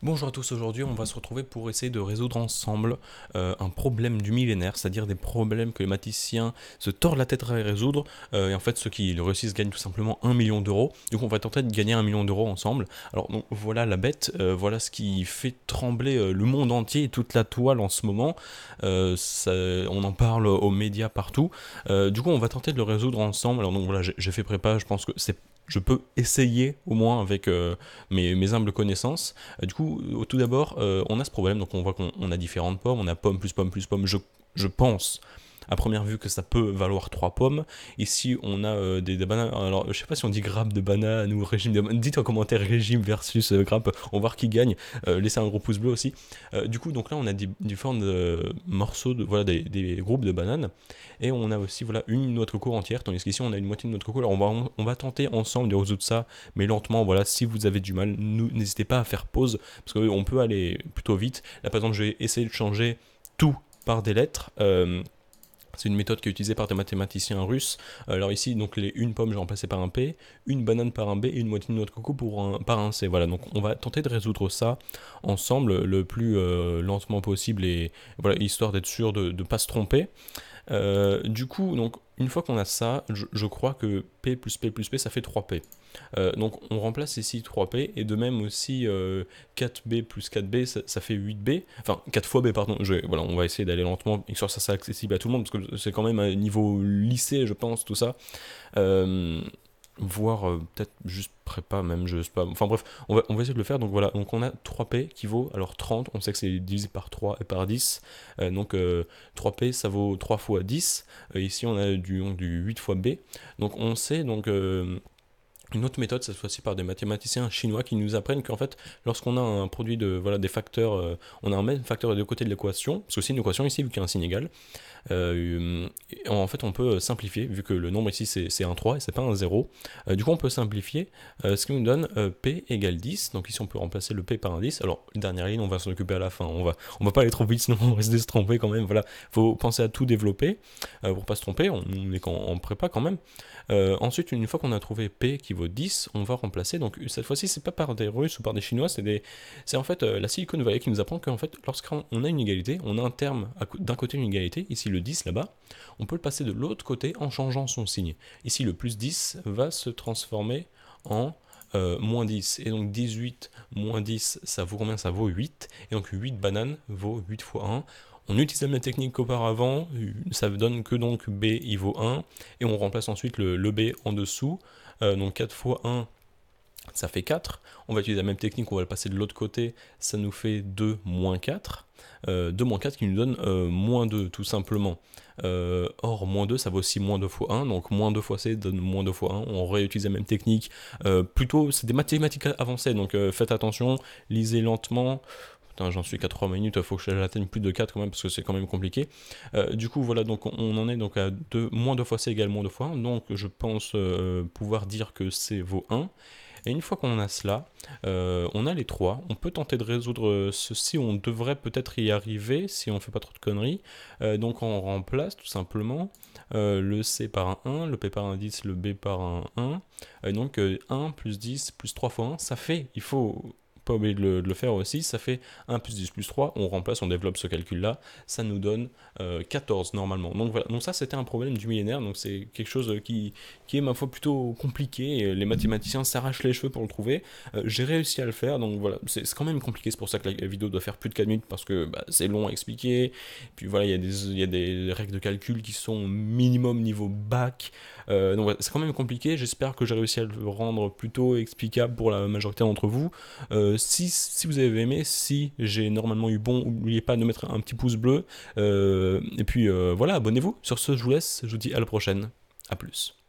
Bonjour à tous, aujourd'hui on va se retrouver pour essayer de résoudre ensemble un problème du millénaire, c'est-à-dire des problèmes que les mathématiциens se tordent la tête à résoudre, et en fait ceux qui le réussissent gagnent tout simplement 1 million d'euros. Du coup on va tenter de gagner 1 million d'euros ensemble. Alors donc, voilà la bête, voilà ce qui fait trembler le monde entier et toute la toile en ce moment. On en parle aux médias partout. Du coup on va tenter de le résoudre ensemble. Alors donc voilà, j'ai fait prépa, je pense que je peux essayer au moins avec mes humbles connaissances. Du coup, tout d'abord, on a ce problème, donc on voit qu'on a différentes pommes, on a pomme plus pomme plus pomme, je pense à première vue que ça peut valoir 3 pommes. Ici, on a des bananes. Alors, je sais pas si on dit grappe de banane ou régime de banane. Dites en commentaire régime versus grappe. On va voir qui gagne. Laissez un gros pouce bleu aussi. Du coup, donc là, on a différents morceaux, voilà, des groupes de bananes. Et on a aussi voilà, une noix de coco entière. Tandis qu'ici, on a une moitié de noix de coco. Alors, on va tenter ensemble de résoudre ça, mais lentement. Voilà, si vous avez du mal, n'hésitez pas à faire pause. Parce qu'on peut aller plutôt vite. Là, par exemple, je vais essayer de changer tout par des lettres. C'est une méthode qui est utilisée par des mathématiciens russes. Alors ici, donc une pomme, j'ai remplacé par un P, une banane par un B et une moitié de noix de coco par un C. Voilà, donc on va tenter de résoudre ça ensemble le plus lentement possible, et voilà, histoire d'être sûr de ne pas se tromper. Du coup, donc, une fois qu'on a ça, je crois que P plus P plus P, ça fait 3P. Donc on remplace ici 3P, et de même aussi 4B plus 4B, ça fait 8B. Enfin, 4 fois B, pardon. Voilà, on va essayer d'aller lentement, et que ça soit accessible à tout le monde, parce que c'est quand même un niveau lycée, je pense, tout ça. Euh, Voire peut-être juste prépa même, je sais pas. Enfin bref, on va essayer de le faire. Donc voilà, donc on a 3P qui vaut alors 30, on sait que c'est divisé par 3 et par 10. Donc 3P ça vaut 3 fois 10. Ici on a du 8 fois B. Donc on sait donc une autre méthode, cette fois-ci par des mathématiciens chinois, qui nous apprennent qu'en fait, lorsqu'on a un produit de voilà des facteurs, on a un même facteur des deux côtés de l'équation, parce que c'est une équation ici vu qu'il y a un signe égal. En fait, on peut simplifier, vu que le nombre ici c'est un 3 et c'est pas un 0. Du coup, on peut simplifier, ce qui nous donne P égale 10. Donc ici, on peut remplacer le P par un 10. Alors, dernière ligne, on va s'en occuper à la fin. On va pas aller trop vite, sinon on risque de se tromper quand même. Voilà, faut penser à tout développer pour pas se tromper. On est en prépa quand même. Ensuite, une fois qu'on a trouvé P qui vaut 10, on va remplacer. Donc cette fois-ci, c'est pas par des Russes ou par des Chinois, c'est en fait la Silicon Valley qui nous apprend qu'en fait, lorsqu'on a une égalité, on a un terme d'un côté une égalité, ici le 10 là-bas, on peut le passer de l'autre côté en changeant son signe. Ici, le plus 10 va se transformer en moins 10. Et donc 18 moins 10, ça vaut combien? Ça vaut 8. Et donc 8 bananes vaut 8 fois 1. On utilise la même technique qu'auparavant, ça donne que donc B il vaut 1, et on remplace ensuite le B en dessous, donc 4 fois 1, ça fait 4. On va utiliser la même technique, on va le passer de l'autre côté, ça nous fait 2 moins 4. 2 moins 4 qui nous donne moins 2 tout simplement. Or, moins 2, ça vaut aussi moins 2 fois 1, donc moins 2 fois C donne moins 2 fois 1. On réutilise la même technique. Plutôt, c'est des mathématiques avancées, donc faites attention, lisez lentement. Putain, j'en suis qu'à 3 minutes, il faut que j'atteigne plus de 4 quand même, parce que c'est quand même compliqué. Du coup, voilà, donc on en est donc à moins 2 fois C égale moins 2 fois 1, donc je pense pouvoir dire que C vaut 1. Et une fois qu'on a cela, on a les trois. On peut tenter de résoudre ceci, on devrait peut-être y arriver si on fait pas trop de conneries. Donc on remplace tout simplement le C par un 1, le P par un 10, le B par un 1. Donc 1 plus 10 plus 3 fois 1, ça fait, il faut pas oublier de le faire aussi, ça fait 1 plus 10 plus 3, on remplace, on développe ce calcul-là, ça nous donne 14 normalement. Donc voilà, donc ça c'était un problème du millénaire, donc c'est quelque chose qui est ma foi plutôt compliqué, et les mathématiciens s'arrachent les cheveux pour le trouver. J'ai réussi à le faire, donc voilà, c'est quand même compliqué, c'est pour ça que la vidéo doit faire plus de 4 minutes, parce que bah, c'est long à expliquer, puis voilà, il y a des règles de calcul qui sont minimum niveau bac, donc voilà, c'est quand même compliqué, j'espère que j'ai réussi à le rendre plutôt explicable pour la majorité d'entre vous. Si vous avez aimé, si j'ai normalement eu bon, n'oubliez pas de mettre un petit pouce bleu, et puis voilà, abonnez-vous. Sur ce, je vous laisse, je vous dis à la prochaine, à plus.